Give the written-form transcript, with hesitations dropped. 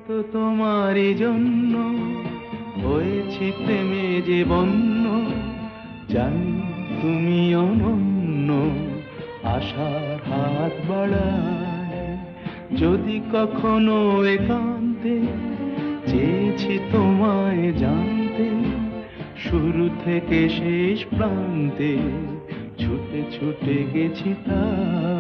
তো তোমারই জন্য হয়েছি প্রেমে যে বন্য, জানি তুমি অনন্য, আশার হাত বাড়ায়। যদি কখনো একান্তে চেয়েছি তোমায় জানতে, শুরু থেকে শেষ প্রান্তে ছুটে ছুটে গেছি তাই।